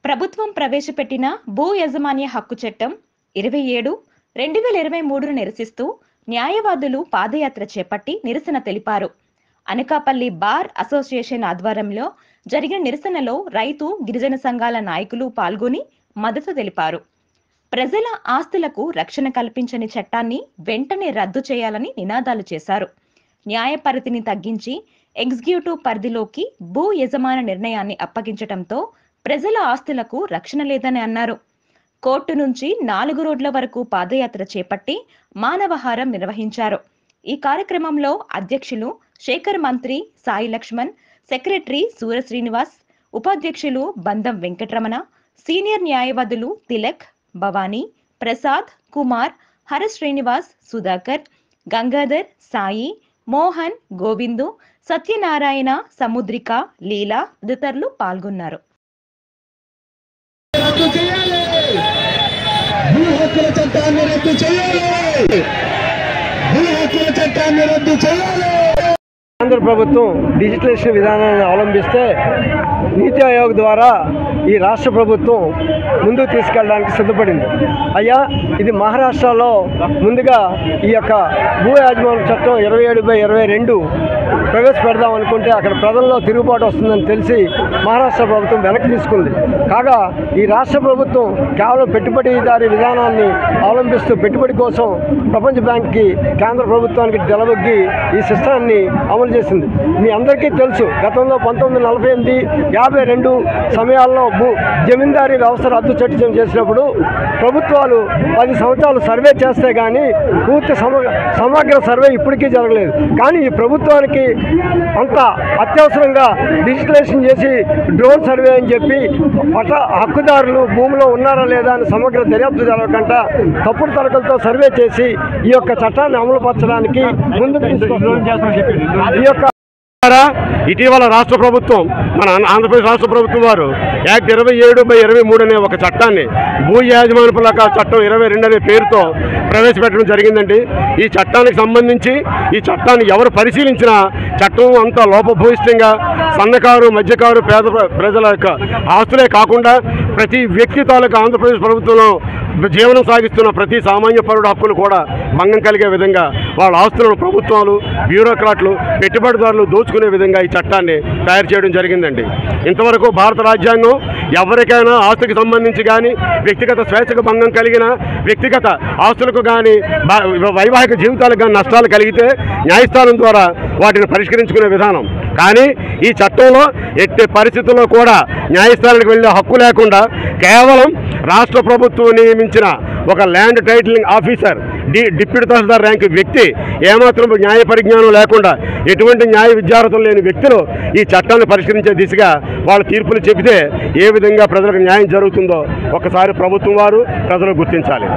ప్రభుత్వం ప్రవేశపెట్టిన భూ యజమాన్య హక్కు చట్టం 27/2023ను నిరసిస్తూ న్యాయవాదులు పాదయాత్ర చేపట్టి నిరసన తెలిపారు. అనకాపల్లి బార్ అసోసియేషన్ ఆధ్వర్యంలో జరిగిన నిరసనలో రైతు, గిరిజన సంఘాల నాయకులు పాల్గొని మద్దతు తెలిపారు. ప్రజల ఆస్తులకు రక్షణ కల్పించని చట్టాన్ని వెంటనే రద్దు చేయాలని నినాదాలు చేశారు. న్యాయ పరిధిని తగ్గించి ఎగ్జిక్యూటివ్ పరిధిలోకి భూ యజమాన నిర్ణయాన్ని అప్పగించడంతో ప్రజల ఆస్తులకు రక్షణ లేదని అన్నారు. కోర్టు నుంచి 4 రోడ్ల వరకు పాదయాత్ర చేపట్టి మానవహారం నిర్వహించారు. ఈ కార్యక్రమంలో అధ్యక్షులు శేఖర్, మంత్రి సాయి లక్ష్మణ్, సెక్రటరీ సూర శ్రీనివాస్, ఉపాధ్యక్షులు బందం వెంకటరమణ, సీనియర్ న్యాయవాదులు తిలక్, భవానీ, ప్రసాద్, కుమార్, హర శ్రీనివాస్, సుధాకర్, గంగాధర్, సాయి, మోహన్, గోవిందు, సత్యనారాయణ, సముద్రిక, లీలా తదితరులు పాల్గొన్నారు. కేంద్ర ప్రభుత్వం డిజిటలైజేషన్ విధానాన్ని అవలంబిస్తే నీతి ఆయోగ్ ద్వారా ఈ రాష్ట్ర ప్రభుత్వం ముందుకు తీసుకెళ్ళడానికి సిద్ధపడింది. అయ్యా, ఇది మహారాష్ట్రలో ముందుగా ఈ యొక్క భూ యాజమాన్య చట్టం 27/22 ప్రవేశపెడదాం అనుకుంటే అక్కడ ప్రజల్లో తిరుగుబాటు వస్తుందని తెలిసి మహారాష్ట్ర ప్రభుత్వం వెనక్కి తీసుకుంది. కాగా ఈ రాష్ట్ర ప్రభుత్వం కేవలం పెట్టుబడిదారీ విధానాన్ని అవలంబిస్తూ పెట్టుబడి కోసం ప్రపంచ బ్యాంక్కి, కేంద్ర ప్రభుత్వానికి తెలబొగ్గి ఈ సిస్టాన్ని అమలు చేసింది. మీ అందరికీ తెలుసు, గతంలో 1948, 52 సమయాల్లో జమీందారీ వ్యవస్థ రద్దు చట్టం చేసినప్పుడు ప్రభుత్వాలు 10 సంవత్సరాలు సర్వే చేస్తే కానీ పూర్తి సమగ్ర సర్వే ఇప్పటికీ జరగలేదు. కానీ ఈ ప్రభుత్వానికి అంత అత్యవసరంగా డిజిటలైజేషన్ చేసి డ్రోన్ సర్వే అని చెప్పి హక్కుదారులు భూమిలో ఉన్నారా లేదా అని సమగ్ర దర్యాప్తు జరగకుండా తప్పుడు తరగతులతో సర్వే చేసి ఈ యొక్క చట్టాన్ని అమలుపరచడానికి ముందుకు తీసుకొస్తున్నారు. ఈ యొక్క ఇటీవల రాష్ట్ర ప్రభుత్వం, మన ఆంధ్రప్రదేశ్ రాష్ట్ర ప్రభుత్వం వారు యాక్ట్ 27/23 అనే ఒక చట్టాన్ని భూ యాజమాన్య చట్టం 22 అనే పేరుతో ప్రవేశపెట్టడం జరిగిందండి. ఈ చట్టానికి సంబంధించి ఈ చట్టాన్ని ఎవరు పరిశీలించినా చట్టం అంతా లోపభూయిష్టంగా సన్నకారు, మధ్యకారు, పేద ప్రజల యొక్క ఆస్తులే కాకుండా ప్రతి వ్యక్తి తాలూకా ఆంధ్రప్రదేశ్ ప్రభుత్వంలో జీవనం సాగిస్తున్న ప్రతి సామాన్య పౌరుడు హక్కులు కూడా భంగం కలిగే విధంగా వాళ్ళ ఆస్తులను ప్రభుత్వాలు, బ్యూరోక్రాట్లు, పెట్టుబడిదారులు దోచుకునే విధంగా ఈ చట్టాన్ని తయారు చేయడం జరిగిందండి. ఇంతవరకు భారత రాజ్యాంగం ఎవరికైనా ఆస్తికి సంబంధించి కానీ, వ్యక్తిగత స్వేచ్ఛకు భంగం కలిగిన వ్యక్తిగత ఆస్తులకు కానీ, వైవాహిక జీవితాలకు కానీ నష్టాలు కలిగితే న్యాయస్థానం ద్వారా వాటిని పరిష్కరించుకునే విధానం. కానీ ఈ చట్టంలో ఎట్టి పరిస్థితుల్లో కూడా న్యాయస్థానానికి వెళ్ళే హక్కు లేకుండా కేవలం రాష్ట్ర ప్రభుత్వం నియమించిన ఒక ల్యాండ్ టైటిలింగ్ ఆఫీసర్, డిప్యూటీ తహసీల్దార్ ర్యాంకు వ్యక్తి, ఏమాత్రం న్యాయ పరిజ్ఞానం లేకుండా ఎటువంటి న్యాయ విద్యార్హతలు లేని వ్యక్తులు ఈ చట్టాన్ని పరిష్కరించే దిశగా వాళ్ళ తీర్పులు చెబితే ఏ విధంగా ప్రజలకు న్యాయం జరుగుతుందో ఒకసారి ప్రభుత్వం వారు, ప్రజలు గుర్తించాలి.